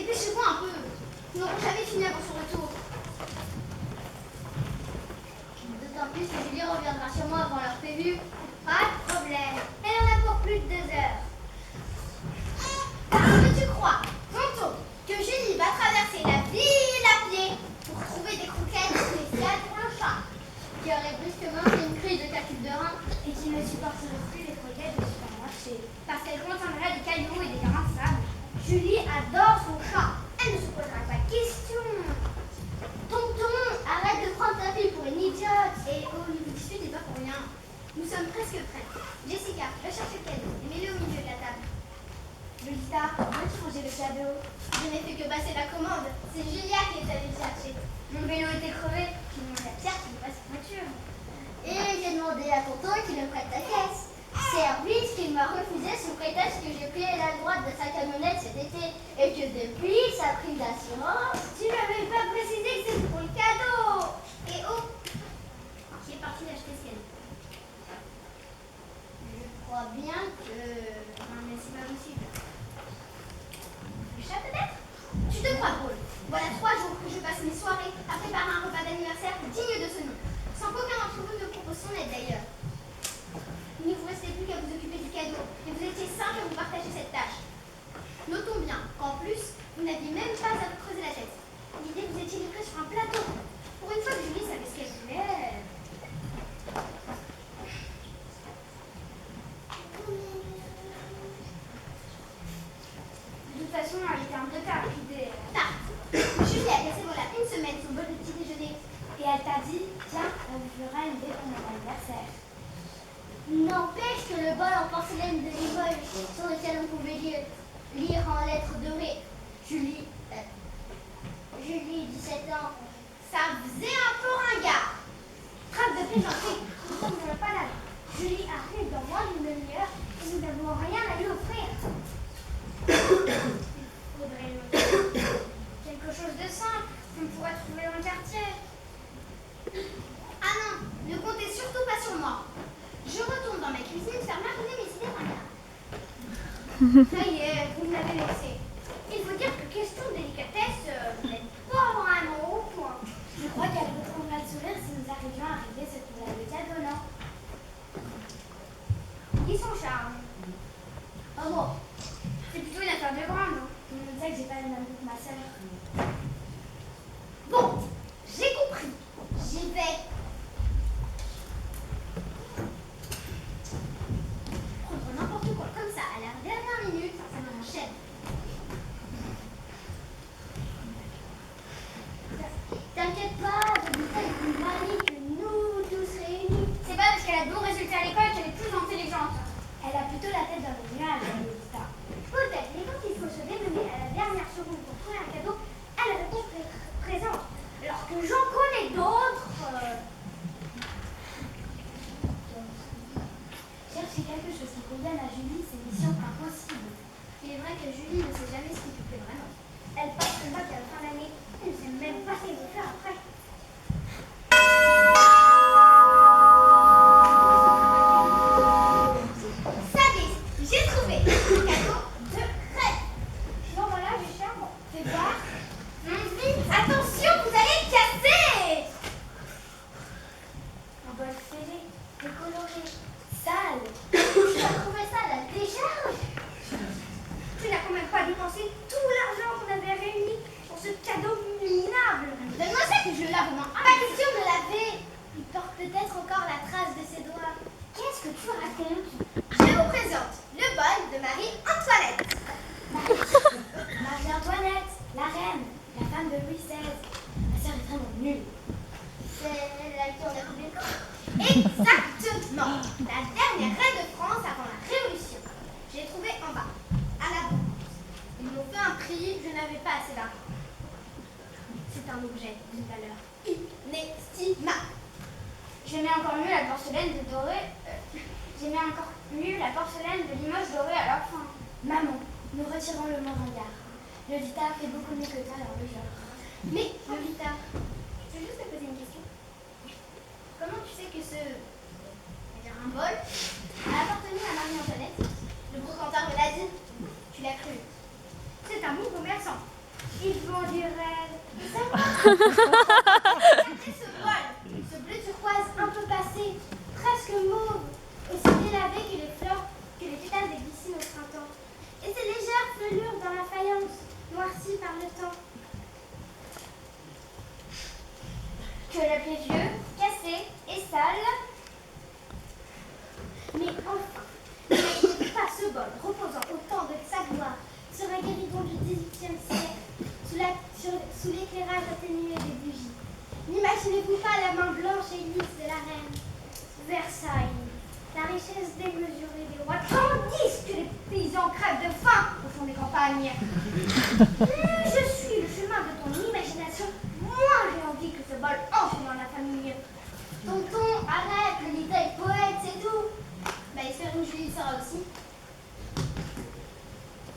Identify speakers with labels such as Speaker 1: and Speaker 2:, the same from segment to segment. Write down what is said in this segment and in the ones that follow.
Speaker 1: Dépêchez-vous un peu. Nous n'aurons jamais fini avant son retour. D'autant plus que Julie reviendra sur moi avant l'heure prévue. Pas de problème. Elle en a pour plus de 2 heures. Parce que tu crois, Tonton, que Julie va traverser la ville à pied pour trouver des croquettes spéciales pour le chat, qui aurait brusquement fait une crise de calcul de rein
Speaker 2: Et qui ne supporterait plus les croquettes du supermarché.
Speaker 1: parce qu'elle contiendrait des cailloux et des grains de sable. Julie adore son chat. Elle ne se posera pas de questions. Tonton, arrête de prendre ta fille pour une idiote. Et oh, ne vous disputez pas pour rien. Nous sommes presque prêts. Jessica, va chercher le cadeau et mets-le au milieu de la table.
Speaker 2: Lolita, veux-tu ranger le cadeau?
Speaker 1: Je n'ai fait que passer la commande. C'est Julia qui est allée le chercher. Mon vélo était crevé. J'ai demandé à Pierre qu'il me passe une voiture. Et j'ai demandé à Tonton qu'il me prête ta caisse. Service qu'il m'a refusé sous prétexte que j'ai payé la droite de sa camionnette cet été et que depuis sa prime d'assurance, tu m'avais pas précisé que c'était pour le cadeau. Et oh, qui est parti d'acheter ce cadeau. Je crois bien que... Non mais c'est pas possible. Le chat peut-être? Tu te crois drôle. Voilà 3 jours que je passe mes soirées à préparer un repas d'anniversaire digne de ce nom, sans qu'aucun d'entre vous ne propose son aide d'ailleurs. Il ne vous restait plus qu'à vous occuper du cadeau, et vous étiez 5 à vous partager cette tâche. Notons bien qu'en plus, vous n'aviez même pas à vous creuser la tête. L'idée vous étiez livré sur un plateau. Pour une fois que Julie savait ce qu'elle voulait.
Speaker 2: De toute façon, elle était un peu tard.
Speaker 1: Tarte. Julie a cassé voilà une semaine son bol de petit déjeuner.
Speaker 2: Et elle t'a dit, tiens, on vous fera une idée pour mon anniversaire.
Speaker 1: N'empêche que le bol en porcelaine de Limoges, sur lequel on pouvait lire en lettres dorées Julie, 17 ans, ça faisait un peu ringard.
Speaker 2: Trêve de plaisanterie, nous sommes dans le palace. Julie arrive dans moins d'une demi-heure et nous n'avons rien à lui offrir.
Speaker 1: Il faudrait lui offrir quelque chose de simple qu'on pourrait trouver dans le quartier. Ah non, ne comptez surtout pas sur moi. Je retourne dans ma cuisine faire mariner mes idées ringardes. Ça y est, vous me l'avez laissé. Il faut dire que question de délicatesse, vous n'êtes pas vraiment au point.
Speaker 2: Je crois qu'elle retrouvera le sourire si nous arrivions à régler ce problème de cadeau, non?
Speaker 1: Ils sont charmes. Oh bon, c'est plutôt une affaire de grande.
Speaker 2: Tout le monde sait que j'ai pas le même goût que ma sœur.
Speaker 1: Bon, j'ai compris. J'y vais. Prendre n'importe quoi comme ça à la dernière minute, ça m'enchaîne. T'inquiète pas, Jessica est plus maligne que nous tous réunis. C'est pas parce qu'elle a de bons résultats à l'école qu'elle est plus intelligente.
Speaker 2: Elle a plutôt la tête dans les nuages, Lolita.
Speaker 1: Peut-être, mais quand il faut se démener à la dernière seconde pour trouver un cadeau, elle répond présente. Alors que j'en connais d'autres.
Speaker 2: Chercher quelque chose qui convienne à Julie, c'est mission impossible.
Speaker 1: Il est vrai que Julie ne sait jamais ce qui lui plaît vraiment. Elle passe le bac à la fin d'année. Elle ne sait même pas ce qu'elle veut faire après. Ça y est, j'ai trouvé le cadeau de rêve.
Speaker 2: Non, voilà, j'ai charme. Fais voir.
Speaker 1: Vite, attention, vous allez casser.
Speaker 2: Un bol serré, décoloré, sale.
Speaker 1: Tu as trouvé ça à la décharge? Tu n'as quand même pas dépensé tout l'argent qu'on avait réuni pour ce cadeau minable. Donne-moi ça que je lave main. Pas question de laver. Il porte peut-être encore la trace de ses doigts. Qu'est-ce que tu racontes? Je vous présente le bol de Marie-Antoinette.
Speaker 2: Marie-Antoinette, la reine, la femme de Louis XVI. Ma sœur est vraiment nulle.
Speaker 1: C'est la qui en a coupé le corps. Exactement. La dernière reine de France avant la Révolution. Je l'ai trouvée en bas, à la bourse. Ils m'ont fait un prix, je n'avais pas assez d'argent. C'est un objet d'une valeur inestimable.
Speaker 2: J'aimais encore mieux la porcelaine de Limoges dorée à la fin. Maman, nous retirons le mot ringard. Lolita fait beaucoup mieux que toi dans le genre.
Speaker 1: Mais, Lolita, je veux juste te poser une question. Comment tu sais que un bol a appartenu à Marie-Antoinette? Le brocanteur me l'a dit. Tu l'as cru. C'est un bon commerçant.
Speaker 2: Regardez ce bol, ce bleu turquoise un peu passé, presque mauve, aussi délavé que les fleurs, que les pétales des glycines au printemps. Et ces légères pelures dans la faïence, noircies par le temps. Que le pied vieux, cassé et sale. Mais enfin, n'imaginez pas ce bol reposant au temps de sa gloire sur un guéridon du XVIIIe siècle, sous l'éclairage atténué des bougies. N'imaginez-vous pas la main blanche et lisse de la reine. Versailles, la richesse démesurée des rois, tandis que les paysans crèvent de faim au fond des campagnes. Plus je suis le chemin de ton imagination, moins j'ai envie que ce bol entre dans la famille.
Speaker 1: Tonton, arrête, le Lita est poète, c'est tout. Bah, espérons que Julie le sera aussi.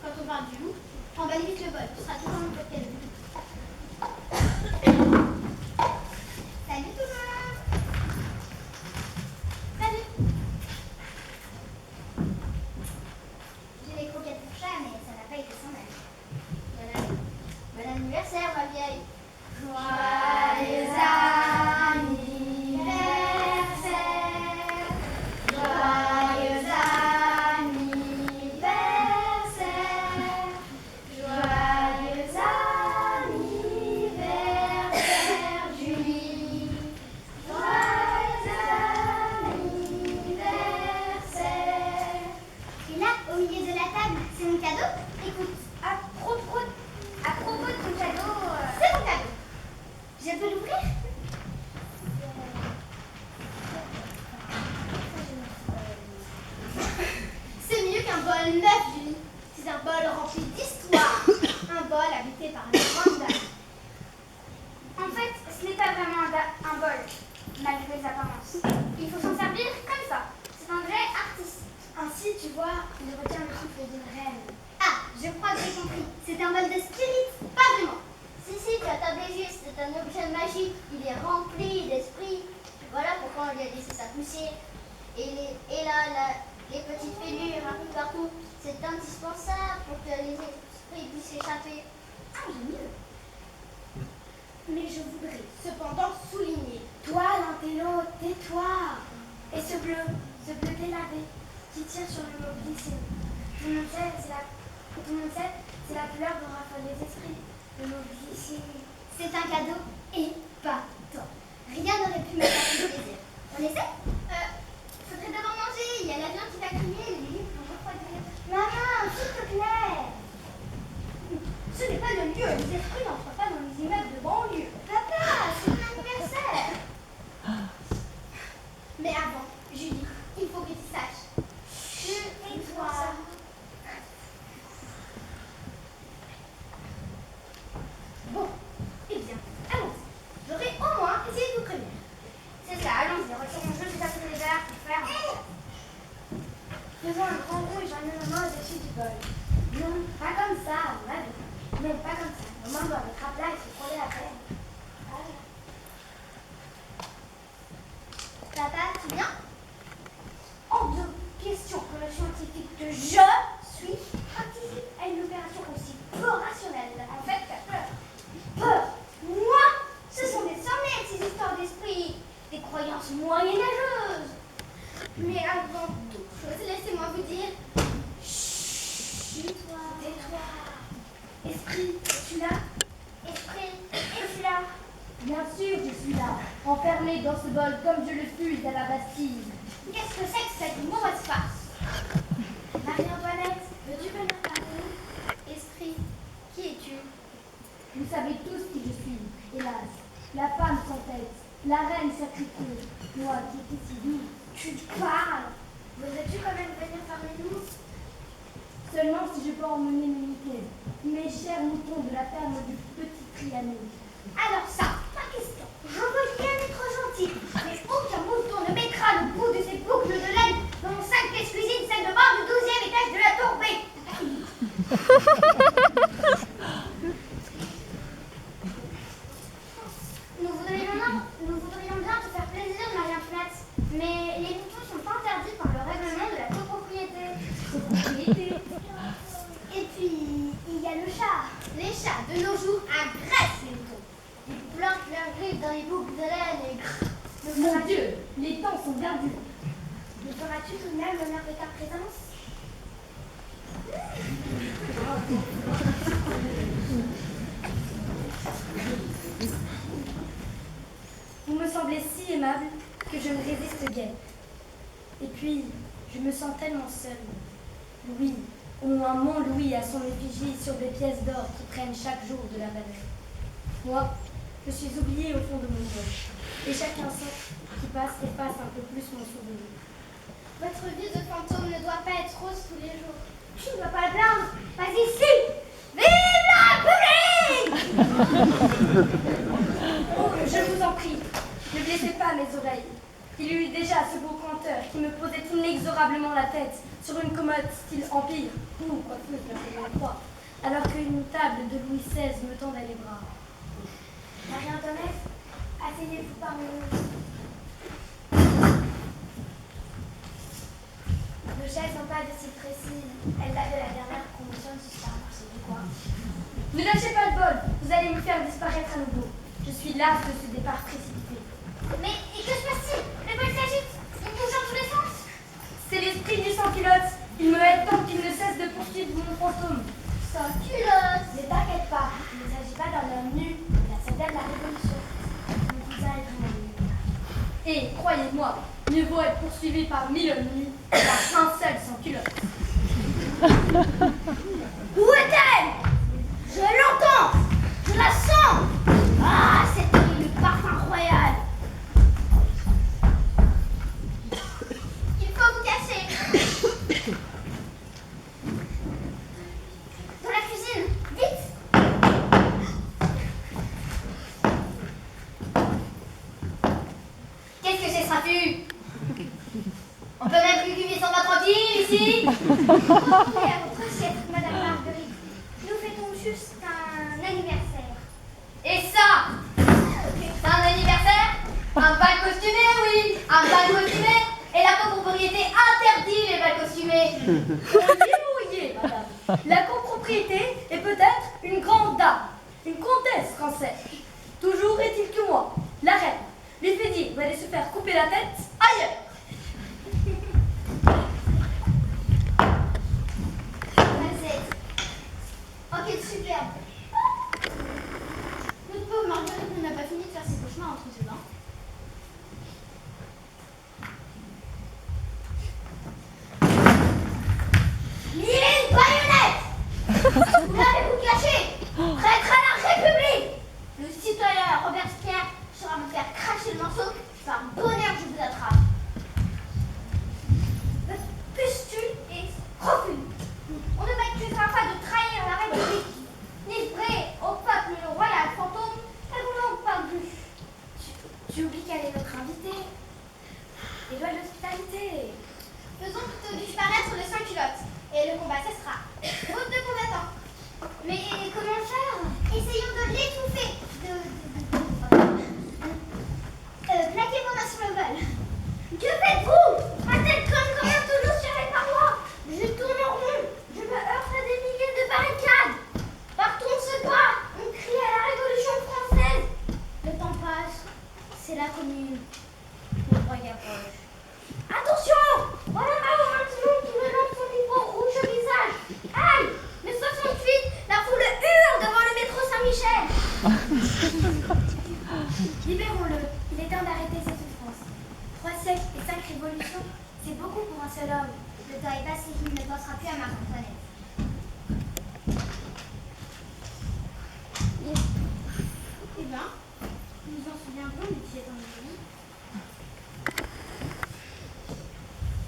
Speaker 1: Quand on parle du loup, emballe vite le bol, tu seras toujours en côté de lui. Salut tout le monde. Salut. J'ai les croquettes pour chat, mais ça n'a pas été sans elle. Bon anniversaire, ma vieille.
Speaker 2: Joyeux anniversaire, joyeux anniversaire, joyeux anniversaire, Julie, joyeux anniversaire.
Speaker 1: Et là, au milieu de la table, c'est mon cadeau. Écoute,
Speaker 2: À propos de ton cadeau,
Speaker 1: c'est mon cadeau.
Speaker 2: je peux l'ouvrir?
Speaker 1: C'est mieux qu'un bol neuf, Julie. C'est un bol rempli d'histoire. Un bol habité par une grande dame.
Speaker 2: En fait, ce n'est pas vraiment un bol, malgré les apparences. Il faut s'en servir comme ça. C'est un vrai artiste. Ainsi, tu vois, il retient le souffle d'une reine.
Speaker 1: Ah, je crois que j'ai compris. C'est un bol de spirit. Pas vraiment.
Speaker 3: Si, tu as tablé juste, c'est un objet magique, il est rempli d'esprit. Voilà pourquoi on lui a laissé sa poussière. Et là, les petites fêlures un peu partout, c'est indispensable pour que les esprits puissent s'échapper.
Speaker 1: Ah, génial. Mais je voudrais cependant souligner.
Speaker 2: Toi, l'intello, tais-toi. Et ce bleu délavé, qui tire sur le mot glycine. Tout le monde sait, c'est la couleur dont raffolent les esprits. Le mot glycine.
Speaker 1: C'est un cadeau épatant. Rien n'aurait pu me faire plus plaisir. On essaie Faudrait d'abord manger. Il y a la viande qui va crier, les légumes qui vont refroidir.
Speaker 2: Maman, s'il te plaît.
Speaker 1: Ce n'est pas le lieu. Les esprits n'entrent pas dans les immeubles de banlieue.
Speaker 2: Papa, c'est mon anniversaire.
Speaker 1: Mais avant, Julie, il faut que tu saches.
Speaker 2: Et toi?
Speaker 1: Bon, eh bien, allons-y. J'aurais au moins essayé de vous prévenir.
Speaker 2: C'est ça, allons-y, retirons juste les affaires des verres pour faire. Faisons un grand rond et j'en ai ma main au-dessus du bol. Non, pas comme ça, on a vu. Non, pas comme ça. Nos mains doivent être à plat et se frôler à peine. Voilà.
Speaker 1: Papa, tu viens
Speaker 2: Hors de question que le scientifique que je suis participe à une opération aussi peu rationnelle. En fait, t'as peur. Peur? Moi? Ce sont des sommeils, ces histoires d'esprit, des croyances moyenâgeuses.
Speaker 1: Mais avant toute chose, laissez-moi vous dire.
Speaker 2: Tais-toi. Tais-toi. Esprit, es-tu là? Esprit, es-tu là?
Speaker 4: Bien sûr, je suis là, enfermée dans ce bol comme je le fus à la Bastille.
Speaker 1: Qu'est-ce que c'est que cette mauvaise farce?
Speaker 2: Marie-Antoinette, veux-tu venir parmi nous?
Speaker 1: Esprit, qui es-tu?
Speaker 4: Vous savez tous qui je suis, hélas. La femme sans tête, la reine sacrifiée, moi qui étais si douce.
Speaker 2: Tu parles. Voudrais-tu quand même venir parmi nous?
Speaker 4: Seulement si je peux emmener mes chers moutons de la ferme du petit Trianon.
Speaker 2: Alors ça, ma question. Je veux bien être gentil, mais aucun mouton ne mettra le bout de ses boucles de laine dans mon 5 pièces cuisine, salle de bain du 12e étage de la tour B. Nous voudrions bien te faire plaisir, Marie-Antoinette, mais les moutons sont interdits par le règlement de la copropriété. Et puis, il y a le chat.
Speaker 1: Les chats de nos jours agressent les moutons. Ils
Speaker 3: les boucles de laine et...
Speaker 4: Mon Dieu, les temps sont bien durs.
Speaker 2: Me feras-tu tout de même l'honneur de ta présence?
Speaker 4: Vous me semblez si aimable que je ne résiste guère. Et puis, je me sens tellement seule. Louis, au moins mon Louis a son effigie sur des pièces d'or qui prennent chaque jour de la valeur. Moi, je suis oubliée au fond de mon cœur. Et chaque instant qui passe efface un peu plus mon souvenir.
Speaker 2: Votre vie de fantôme ne doit pas être rose tous les jours. Tu ne dois pas le plaindre. Pas ici. Vive la République!
Speaker 4: Oh, je vous en prie, ne blessez pas mes oreilles. Il y eut déjà ce beau conteur qui me posait inexorablement la tête sur une commode style empire, ou coiffeuse croix, alors qu'une table de Louis XVI me tendait les bras.
Speaker 2: Marie-Antoinette, asseyez-vous parmi nous. Nos chaises n'ont pas de si précises. Elles datent de la dernière promotion du supermarché du coin.
Speaker 4: Ne lâchez pas le bol, vous allez me faire disparaître à nouveau. Je suis lasse de ce départ précipité.
Speaker 2: Mais et que se passe-t-il? Le bol s'agite. Il bouge dans tous les sens.
Speaker 4: C'est l'esprit du sans-culotte. Il me hait tant qu'il ne cesse de poursuivre mon fantôme.
Speaker 2: Sans culotte. Ne t'inquiète pas, il ne s'agit pas d'un homme nu, mais d'un soldat de la Révolution. Le visage est vraiment nu.
Speaker 4: Et, croyez-moi, mieux vaut être poursuivi par 1000 hommes nus que par un seul sans-culotte.
Speaker 2: Où est-elle? Je l'entends. Je la sens. Ah, c'est le parfum royal.
Speaker 3: Il faut vous cacher. Dans la cuisine, vite. Qu'est-ce que c'est ce raffut? On peut même plus cuver son bain tranquille ici.
Speaker 2: Entrez à votre assiette, Madame Marguerite. Nous fêtons juste un anniversaire.
Speaker 3: Et ça, c'est un anniversaire? Un bal costumé, oui, un bal costumé. Et la copropriété interdit les bals costumés.
Speaker 4: Débrouillez, madame. La copropriété est peut-être une grande dame, une comtesse française. Toujours est-il que moi, la reine, lui fait dire d'aller se faire couper la tête ailleurs.
Speaker 3: Oh, quelle superbe. Notre pauvre Marguerite n'a pas fini de faire ses cauchemars entre ses dents.
Speaker 2: Il est une baïonnette. Vous l'avez-vous caché? Traître à la République.
Speaker 3: Le citoyen Robespierre saura me faire cracher le morceau. Par bonheur, je vous attrape.
Speaker 2: Pustule et scrofule. On ne m'accusera pas de trahir la République. Livré au peuple le royal fantôme, elle vous l'en parle plus. Tu oublies qu'elle est notre invitée. Les lois de l'hospitalité.
Speaker 1: Faisons plutôt disparaître le sans-culotte et le combat cessera. Route de combattants.
Speaker 2: Mais comment faire?
Speaker 1: Essayons de l'étouffer. Plaquez vos mains sur le vol.
Speaker 2: Que faites-vous? Ma tête colle quand même toujours sur les parois. Je tourne en rond. Je me heurte à des milliers de barricades. Partout on se bat. On crie à la Révolution française. Le temps passe. C'est la commune. Le roi approche. Attention! Voilà Mao Maintenant qui me lance son micro rouge au visage. Aïe! Le 68, la foule hurle devant le métro Saint-Michel. Libérons-le. Il est temps d'arrêter ses souffrances. 3 siècles et 5 révolutions, c'est beaucoup pour un seul homme.
Speaker 1: Le temps est passé, il ne pensera plus à Marie-Antoinette.
Speaker 2: Eh bien, nous nous en souviendrons d'ici étant donné.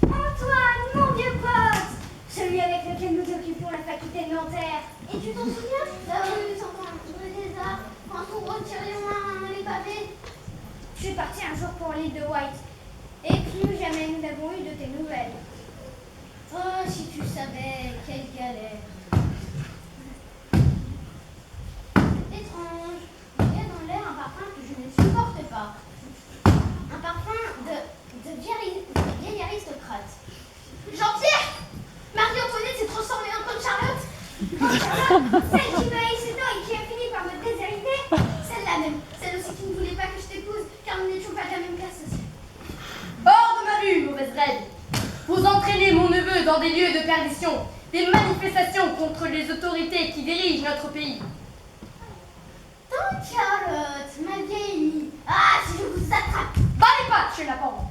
Speaker 2: Antoine, mon vieux pote! Celui avec lequel nous occupions la faculté de Nanterre. Et tu t'en souviens?
Speaker 1: Oui, nous entendons des arts. Quand on retire les mains, les pavés.
Speaker 2: Je suis partie un jour pour l'île de White. Et plus jamais nous n'avons eu de tes nouvelles.
Speaker 1: Oh, si tu savais, quelle galère. Étrange. Il y a dans l'air un parfum que je ne supporte pas. Un parfum de vieille aristocrate. Jean-Pierre! Marie-Antoinette s'est transformée en Tante Charlotte.
Speaker 2: Celle qui m'a haï ses dents et qui a fini par me déshériter.
Speaker 1: Celle-là même. Celle aussi qui ne voulait pas que je t'épouse.
Speaker 4: dans des lieux de perdition, des manifestations contre les autorités qui dirigent notre pays.
Speaker 1: Tante Charlotte, ma vieille amie. Ah, si je vous attrape!
Speaker 4: Bas les pattes chez la parole.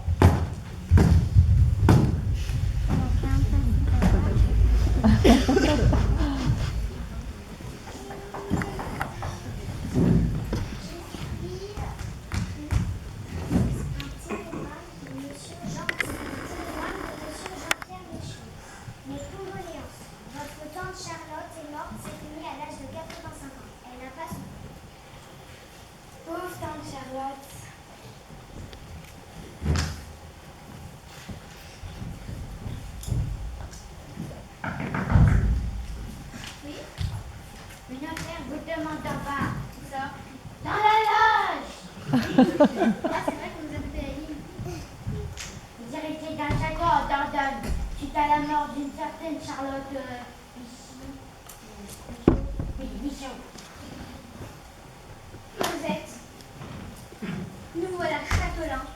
Speaker 2: Charlotte est morte cette nuit à l'âge de 85 ans. Elle n'a pas souffert. Pauvre tante Charlotte.
Speaker 1: Oui?
Speaker 2: Une affaire vous demande d'en bas.
Speaker 1: Où ça?
Speaker 2: Dans la loge!
Speaker 1: Ah, c'est vrai qu'on nous a coupé la ligne.
Speaker 2: Vous héritez d'un château en Dordogne suite à la mort d'une certaine Charlotte Michon.
Speaker 1: Vous êtes? Nous voilà châtelains.